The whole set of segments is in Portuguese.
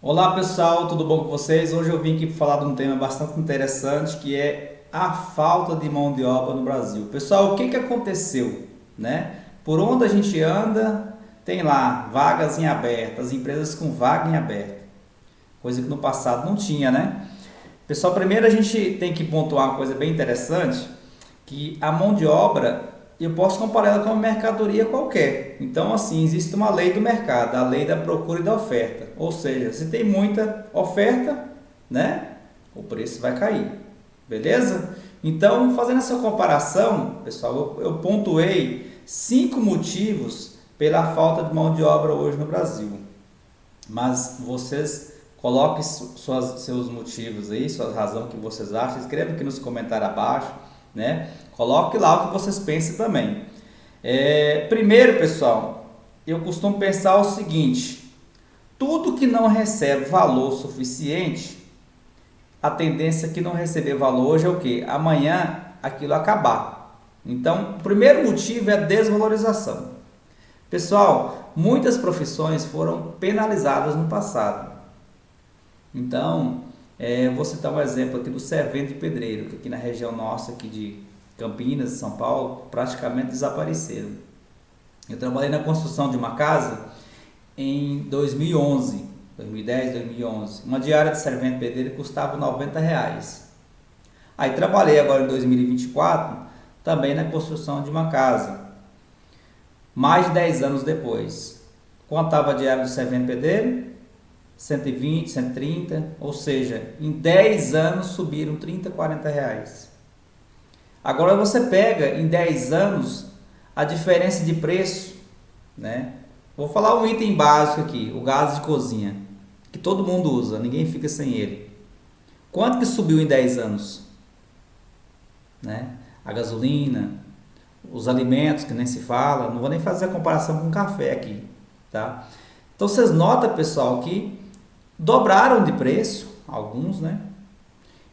Olá pessoal, tudo bom com vocês? Hoje eu vim aqui falar de um tema bastante interessante que é a falta de mão de obra no Brasil. Pessoal, o que aconteceu, né? Por onde a gente anda, tem lá vagas em aberto, as empresas com vaga em aberto, coisa que no passado não tinha, né? Pessoal, primeiro a gente tem que pontuar uma coisa bem interessante, que a mão de obra eu posso comparar ela com uma mercadoria qualquer. Então, assim, existe uma lei do mercado, a lei da procura e da oferta. Ou seja, se tem muita oferta, né, o preço vai cair. Beleza? Então, fazendo essa comparação, pessoal, eu pontuei 5 motivos pela falta de mão de obra hoje no Brasil. Mas vocês coloquem seus motivos aí, suas razões que vocês acham, escreva aqui nos comentários abaixo, né? Coloque lá o que vocês pensam também. Primeiro, pessoal, eu costumo pensar o seguinte: tudo que não recebe valor suficiente, a tendência que não receber valor hoje é o que? Amanhã aquilo acabar. Então, o primeiro motivo é a desvalorização. Pessoal, muitas profissões foram penalizadas no passado. Então, vou citar um exemplo aqui do servente e pedreiro, que aqui na região nossa aqui de Campinas, São Paulo, praticamente desapareceram. Eu trabalhei na construção de uma casa em 2011, 2010, 2011. Uma diária de servente e pedreiro custava R$ 90. Aí trabalhei agora em 2024, também na construção de uma casa, mais de 10 anos depois. Contava a diária do servente pedreiro, 120, 130, ou seja, em 10 anos subiram 30, R$ 40. Agora você pega em 10 anos a diferença de preço, né? Vou falar um item básico aqui, o gás de cozinha, que todo mundo usa, ninguém fica sem ele. Quanto que subiu em 10 anos? Né? A gasolina, os alimentos, que nem se fala, não vou nem fazer a comparação com café aqui, tá? Então vocês notam, pessoal, que dobraram de preço, alguns, né?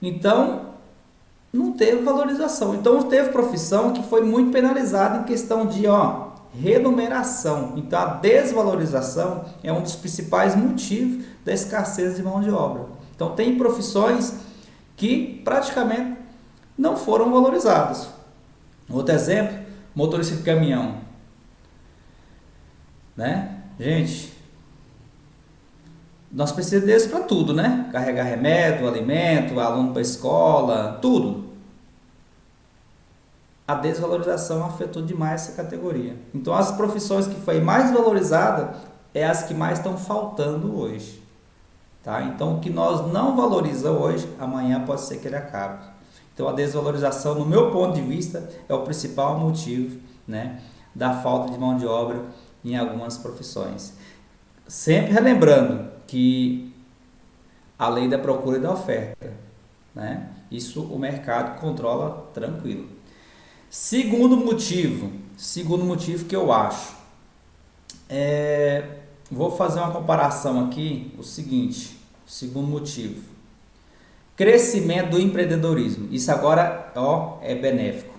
Então, não teve valorização. Então, teve profissão que foi muito penalizada em questão de remuneração. Então, a desvalorização é um dos principais motivos da escassez de mão de obra. Então, tem profissões que praticamente não foram valorizadas. Outro exemplo, motorista de caminhão, né? Gente, nós precisamos deles para tudo, né? Carregar remédio, alimento, aluno para escola, tudo. A desvalorização afetou demais essa categoria. Então, as profissões que foi mais valorizada é as que mais estão faltando hoje. Tá? Então, o que nós não valorizamos hoje, amanhã pode ser que ele acabe. Então, a desvalorização, no meu ponto de vista, é o principal motivo, né, da falta de mão de obra em algumas profissões. Sempre relembrando que a lei da procura e da oferta, né, isso o mercado controla tranquilo. Segundo motivo que eu acho, vou fazer uma comparação aqui, o seguinte, segundo motivo, crescimento do empreendedorismo, isso agora é benéfico.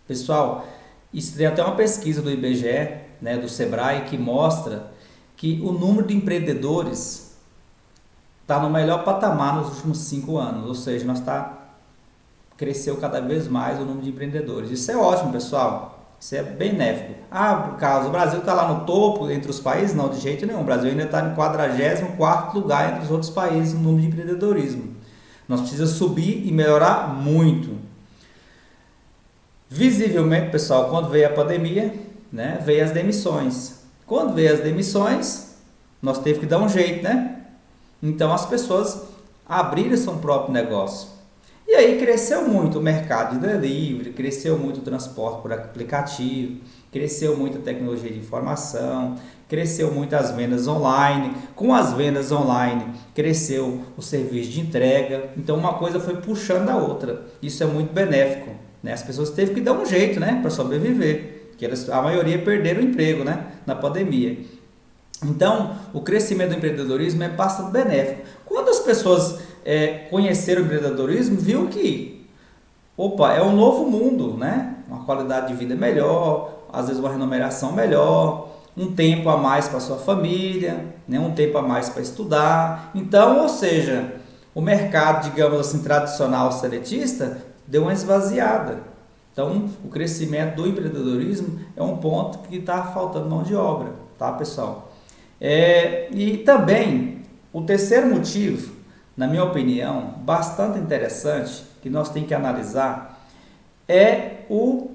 Pessoal, isso tem até uma pesquisa do IBGE, né, do Sebrae, que mostra que o número de empreendedores está no melhor patamar nos últimos 5 anos, ou seja, cresceu cada vez mais o número de empreendedores. Isso é ótimo, pessoal. Isso é benéfico. Por causa, o Brasil está lá no topo entre os países? Não, de jeito nenhum. O Brasil ainda está em 44º lugar entre os outros países no número de empreendedorismo. Nós precisamos subir e melhorar muito. Visivelmente, pessoal, quando veio a pandemia, né, veio as demissões. Quando veio as demissões, nós teve que dar um jeito, né? Então as pessoas abriram seu próprio negócio. E aí cresceu muito o mercado de delivery, cresceu muito o transporte por aplicativo, cresceu muito a tecnologia de informação, cresceu muito as vendas online. Com as vendas online, cresceu o serviço de entrega. Então uma coisa foi puxando a outra. Isso é muito benéfico, né? As pessoas teve que dar um jeito, né, para sobreviver, porque a maioria perderam o emprego, né, na pandemia. Então, o crescimento do empreendedorismo é bastante benéfico. Quando as pessoas conheceram o empreendedorismo, viu que, é um novo mundo, né? Uma qualidade de vida melhor, às vezes uma remuneração melhor, um tempo a mais para sua família, né? Um tempo a mais para estudar. Então, ou seja, o mercado, digamos assim, tradicional seletista deu uma esvaziada. Então, o crescimento do empreendedorismo é um ponto que está faltando mão de obra, tá, pessoal? E também, o terceiro motivo, na minha opinião, bastante interessante, que nós temos que analisar, é o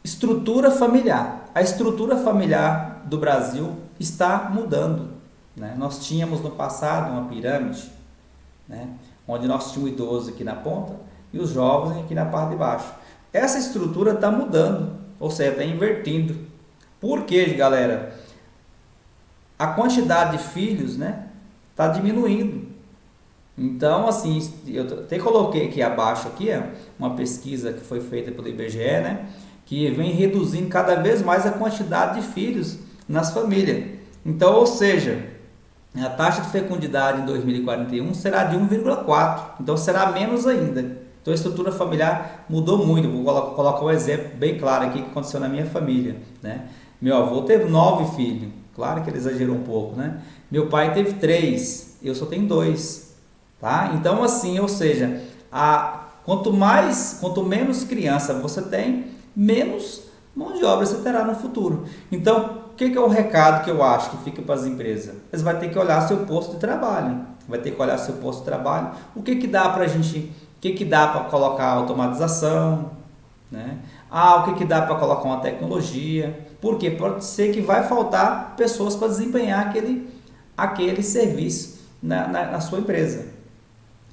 estrutura familiar. A estrutura familiar do Brasil está mudando, né? Nós tínhamos no passado uma pirâmide, né? Onde nós tínhamos o idoso aqui na ponta e os jovens aqui na parte de baixo. Essa estrutura está mudando, ou seja, está invertindo. Por quê, galera? A quantidade de filhos, né, está diminuindo. Então, assim, eu até coloquei aqui abaixo aqui, uma pesquisa que foi feita pelo IBGE, né, que vem reduzindo cada vez mais a quantidade de filhos nas famílias. Então, ou seja, a taxa de fecundidade em 2041 será de 1,4, então será menos ainda. Então a estrutura familiar mudou muito. Eu vou colocar um exemplo bem claro aqui que aconteceu na minha família, né? Meu avô teve 9 filhos, claro que ele exagerou um pouco, né? Meu pai teve 3, eu só tenho 2, tá? Então assim, ou seja, quanto menos criança você tem, menos mão de obra você terá no futuro. Então, o que é o recado que eu acho que fica para as empresas? Eles vão ter que olhar seu posto de trabalho, vai ter que olhar seu posto de trabalho, o que dá para a gente, o que dá para colocar automatização, né? O que dá para colocar uma tecnologia, porque pode ser que vai faltar pessoas para desempenhar aquele serviço na sua empresa.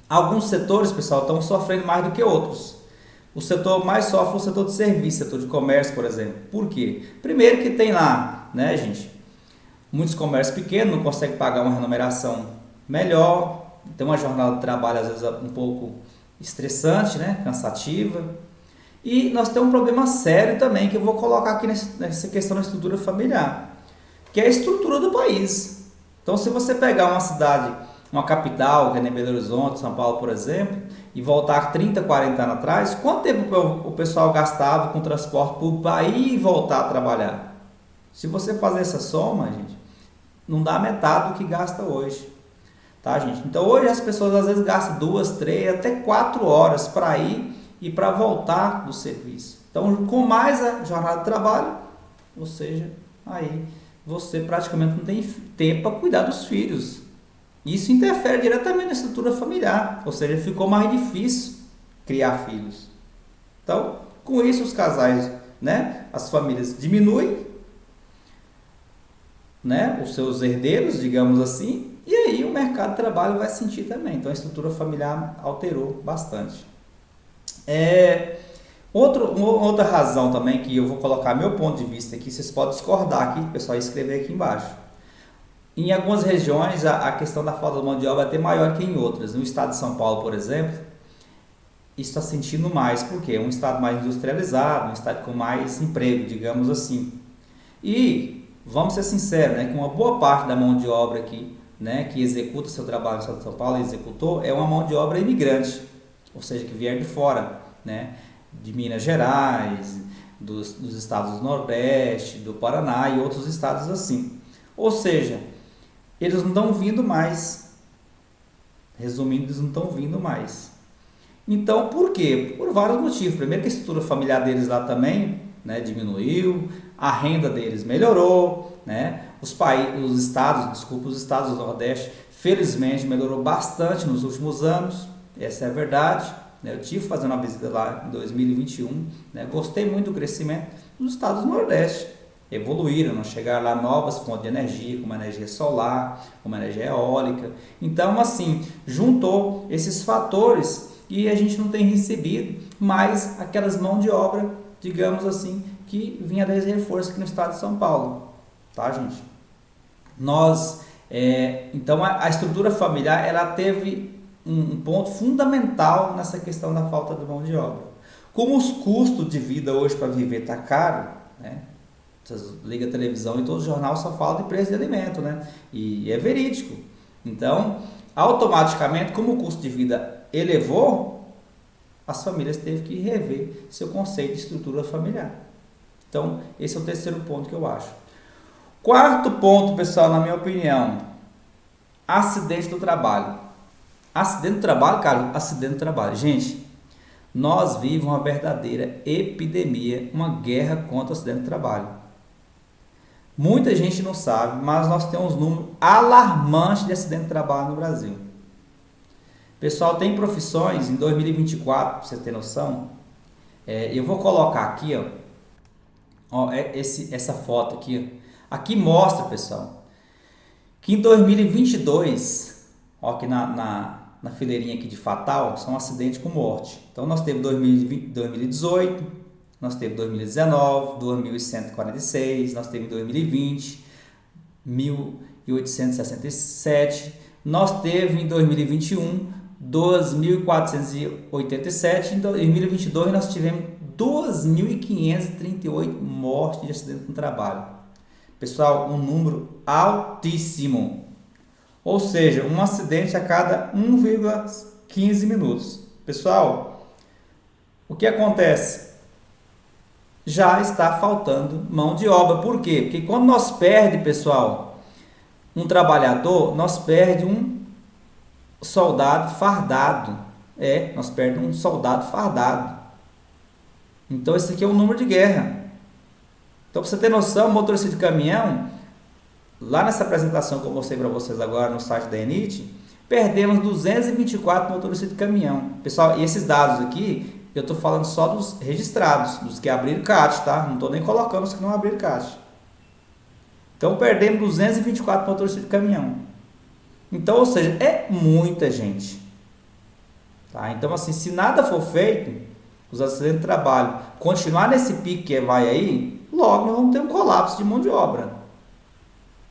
Alguns setores, pessoal, estão sofrendo mais do que outros. O setor mais sofre é o setor de serviço, setor de comércio, por exemplo. Por quê? Primeiro que tem lá, né, gente, muitos comércios pequenos não conseguem pagar uma remuneração melhor, tem uma jornada de trabalho às vezes um pouco estressante, né, cansativa. E nós temos um problema sério também que eu vou colocar aqui nessa questão da estrutura familiar, que é a estrutura do país. Então, se você pegar uma cidade, uma capital, que é Belo Horizonte, São Paulo, por exemplo, e voltar 30, 40 anos atrás, quanto tempo o pessoal gastava com transporte público para ir e voltar a trabalhar? Se você fazer essa soma, gente, não dá metade do que gasta hoje, tá, gente? Então, hoje as pessoas às vezes gastam 2, 3, até 4 horas para ir e para voltar do serviço. Então, com mais a jornada de trabalho, ou seja, aí você praticamente não tem tempo para cuidar dos filhos. Isso interfere diretamente na estrutura familiar, ou seja, ficou mais difícil criar filhos. Então, com isso os casais, né, as famílias diminuem, né, os seus herdeiros, digamos assim, e aí o mercado de trabalho vai sentir também. Então a estrutura familiar alterou bastante. Outra razão também que eu vou colocar meu ponto de vista aqui, vocês podem discordar aqui, pessoal, escrever aqui embaixo. Em algumas regiões a questão da falta de mão de obra é até maior que em outras. No estado de São Paulo, por exemplo, isso está sentindo mais, porque é um estado mais industrializado, um estado com mais emprego, digamos assim. E vamos ser sinceros, né, que uma boa parte da mão de obra aqui, né, que executa seu trabalho no estado de São Paulo, executou, é uma mão de obra imigrante, ou seja, que vier de fora, né, de Minas Gerais, dos estados do Nordeste, do Paraná e outros estados assim. Ou seja, eles não estão vindo mais. Resumindo, eles não estão vindo mais. Então, por quê? Por vários motivos. Primeiro que a estrutura familiar deles lá também, né, diminuiu, a renda deles melhorou, né? Os estados do Nordeste, felizmente, melhorou bastante nos últimos anos. Essa é a verdade. Eu tive fazendo uma visita lá em 2021, né? Gostei muito do crescimento dos estados do Nordeste. Evoluíram, chegaram lá novas fontes de energia, como a energia solar, como a energia eólica. Então, assim, juntou esses fatores e a gente não tem recebido mais aquelas mãos de obra, digamos assim, que vinha desse reforço aqui no estado de São Paulo. Tá, gente? Então, a estrutura familiar, ela teve um ponto fundamental nessa questão da falta de mão de obra. Como os custos de vida hoje para viver está caro, né? Você liga a televisão e todo jornal só fala de preço de alimento, né? E é verídico. Então, automaticamente, como o custo de vida elevou, as famílias teve que rever seu conceito de estrutura familiar. Então, esse é o terceiro ponto que eu acho. Quarto ponto, pessoal, na minha opinião, acidente do trabalho. Acidente do trabalho, cara, acidente do trabalho. Gente, nós vivemos uma verdadeira epidemia, uma guerra contra o acidente do trabalho. Muita gente não sabe, mas nós temos um número alarmante de acidente de trabalho no Brasil. Pessoal, tem profissões em 2024, para você ter noção, eu vou colocar aqui, essa foto aqui. Aqui mostra, pessoal, que em 2022, aqui na fileirinha aqui de fatal, são acidentes com morte. Então nós temos 2018, nós temos 2019, 2.146, nós temos 2020, 1.867, nós teve em 2021 2.487, em 2022 nós tivemos 2.538 mortes de acidente no trabalho. Pessoal, um número altíssimo. Ou seja, um acidente a cada 1,15 minutos. Pessoal, o que acontece? Já está faltando mão de obra. Por quê? Porque quando nós perdemos, pessoal, um trabalhador, nós perdemos um soldado fardado. Nós perdemos um soldado fardado. Então, esse aqui é um número de guerra. Então, para você ter noção, motorista de caminhão, lá nessa apresentação que eu mostrei para vocês agora no site da Enit, perdemos 224 motoristas de caminhão. Pessoal, e esses dados aqui, eu estou falando só dos registrados, dos que abriram CAT, tá? Não estou nem colocando os que não abriram CAT. Então, perdemos 224 motoristas de caminhão. Então, ou seja, é muita gente. Tá? Então, assim, se nada for feito, os acidentes de trabalho continuar nesse pique que vai aí, logo nós vamos ter um colapso de mão de obra.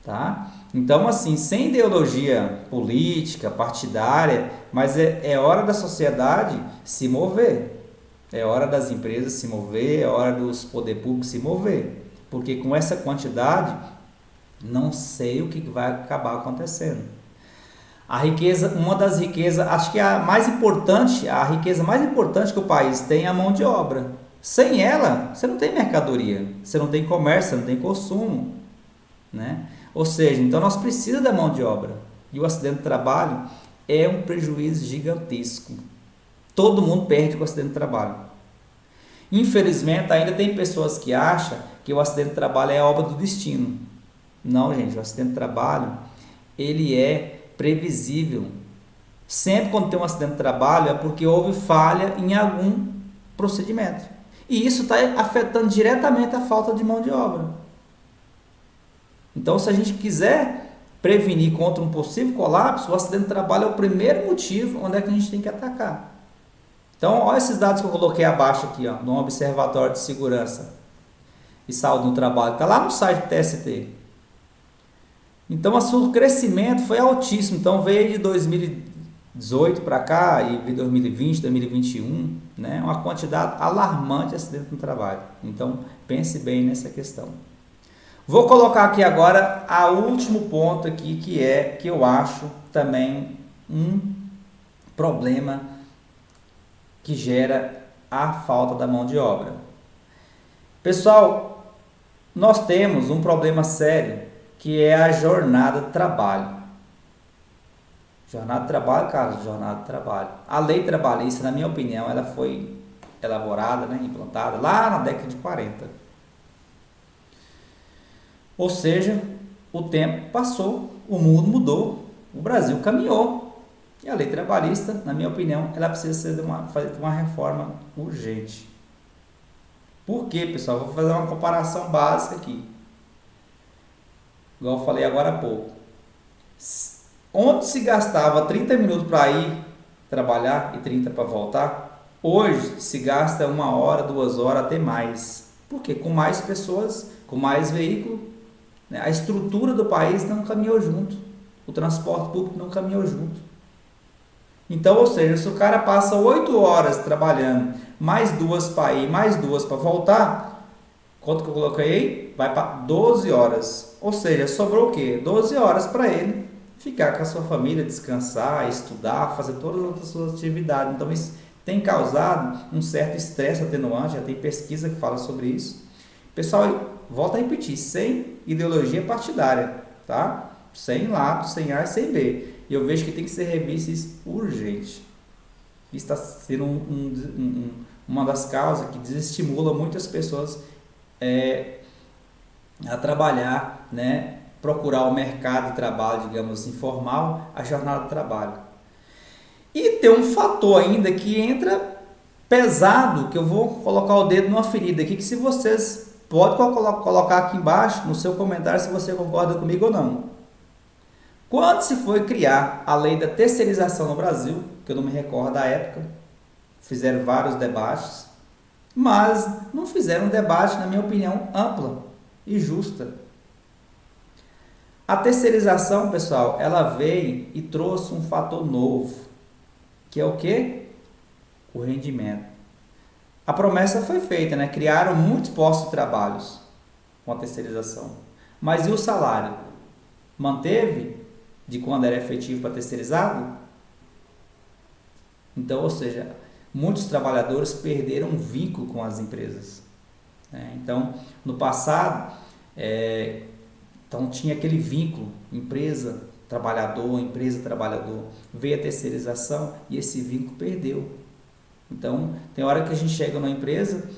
Tá? Então, assim, sem ideologia política, partidária, mas é hora da sociedade se mover. É hora das empresas se mover, é hora dos poderes públicos se mover. Porque com essa quantidade, não sei o que vai acabar acontecendo. A riqueza, uma das riquezas, acho que a riqueza mais importante que o país tem é a mão de obra. Sem ela, você não tem mercadoria, você não tem comércio, você não tem consumo, né? Ou seja, então nós precisamos da mão de obra. E o acidente de trabalho é um prejuízo gigantesco. Todo mundo perde com o acidente de trabalho. Infelizmente, ainda tem pessoas que acham que o acidente de trabalho é obra do destino. Não, gente, o acidente de trabalho, ele é previsível. Sempre quando tem um acidente de trabalho é porque houve falha em algum procedimento. E isso está afetando diretamente a falta de mão de obra. Então, se a gente quiser prevenir contra um possível colapso, o acidente de trabalho é o primeiro motivo onde é que a gente tem que atacar. Então, olha esses dados que eu coloquei abaixo aqui, no Observatório de Segurança e Saúde no Trabalho, está lá no site do TST. Então, o crescimento foi altíssimo. Então, veio de 2018 para cá e de 2020, 2021, né, uma quantidade alarmante de acidentes no trabalho. Então, pense bem nessa questão. Vou colocar aqui agora o último ponto aqui, que eu acho também um problema que gera a falta da mão de obra. Pessoal, nós temos um problema sério, que é a jornada de trabalho. Jornada de trabalho, Carlos, jornada de trabalho. A lei trabalhista, na minha opinião, ela foi elaborada, né, implantada lá na década de 40. Ou seja, o tempo passou, o mundo mudou, o Brasil caminhou. E a lei trabalhista, na minha opinião, ela precisa fazer uma reforma urgente. Por quê, pessoal? Vou fazer uma comparação básica aqui. Igual eu falei agora há pouco. Onde se gastava 30 minutos para ir trabalhar e 30 para voltar, hoje se gasta 1 hora, 2 horas, até mais. Por quê? Com mais pessoas, com mais veículos, né? A estrutura do país não caminhou junto. O transporte público não caminhou junto. Então, ou seja, se o cara passa 8 horas trabalhando, mais 2 para ir, mais 2 para voltar, quanto que eu coloquei aí? Vai para 12 horas. Ou seja, sobrou o quê? 12 horas para ele ficar com a sua família, descansar, estudar, fazer todas as outras suas atividades. Então, isso tem causado um certo estresse atenuante, já tem pesquisa que fala sobre isso. Pessoal, volto a repetir, sem ideologia partidária, tá? Sem lado, sem A e sem B. E eu vejo que tem que ser revisto isso urgente. Isso está sendo uma das causas que desestimula muitas pessoas a trabalhar, né? Procurar o mercado de trabalho, digamos assim, formal, a jornada de trabalho. E tem um fator ainda que entra pesado, que eu vou colocar o dedo numa ferida aqui, que se vocês podem colocar aqui embaixo no seu comentário se você concorda comigo ou não. Quando se foi criar a lei da terceirização no Brasil, que eu não me recordo da época, fizeram vários debates, mas não fizeram um debate, na minha opinião, ampla e justa. A terceirização, pessoal, ela veio e trouxe um fator novo, que é o quê? O rendimento. A promessa foi feita, né? Criaram muitos postos de trabalho com a terceirização. Mas e o salário? Manteve de quando era efetivo para terceirizado? Então, ou seja, muitos trabalhadores perderam o vínculo com as empresas. Né? Então, no passado, então tinha aquele vínculo empresa-trabalhador. Veio a terceirização e esse vínculo perdeu. Então, tem hora que a gente chega numa empresa,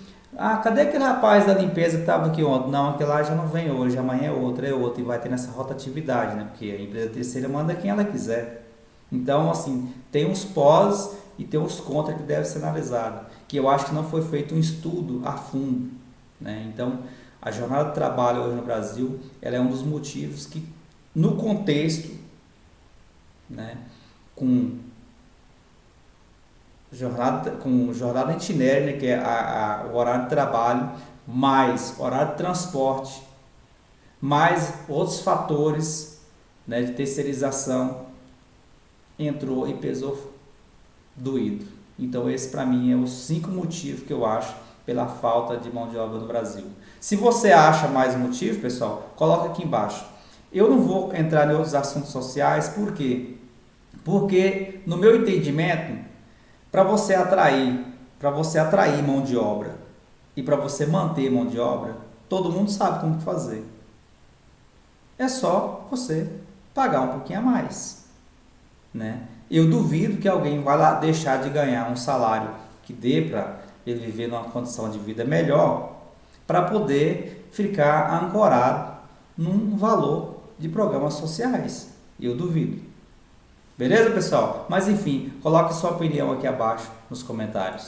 cadê aquele rapaz da limpeza que estava aqui ontem? Não, aquele lá já não vem hoje, amanhã é outro, e vai ter nessa rotatividade, né? Porque a empresa terceira manda quem ela quiser. Então, assim, tem uns pós e tem uns contras que devem ser analisados, que eu acho que não foi feito um estudo a fundo, né? Então, a jornada de trabalho hoje no Brasil, ela é um dos motivos que, no contexto, né, com jornada itinerante, né, que é o horário de trabalho, mais horário de transporte, mais outros fatores, né, de terceirização, entrou e pesou doído. Então esse para mim é os 5 motivos que eu acho pela falta de mão de obra no Brasil. Se você acha mais motivo, pessoal, coloca aqui embaixo. Eu não vou entrar em outros assuntos sociais, por quê? Porque no meu entendimento, para você atrair mão de obra e para você manter mão de obra, todo mundo sabe como fazer. É só você pagar um pouquinho a mais, né? Eu duvido que alguém vá lá deixar de ganhar um salário que dê para ele viver numa condição de vida melhor para poder ficar ancorado num valor de programas sociais. Eu duvido. Beleza, pessoal? Mas enfim, coloque sua opinião aqui abaixo nos comentários.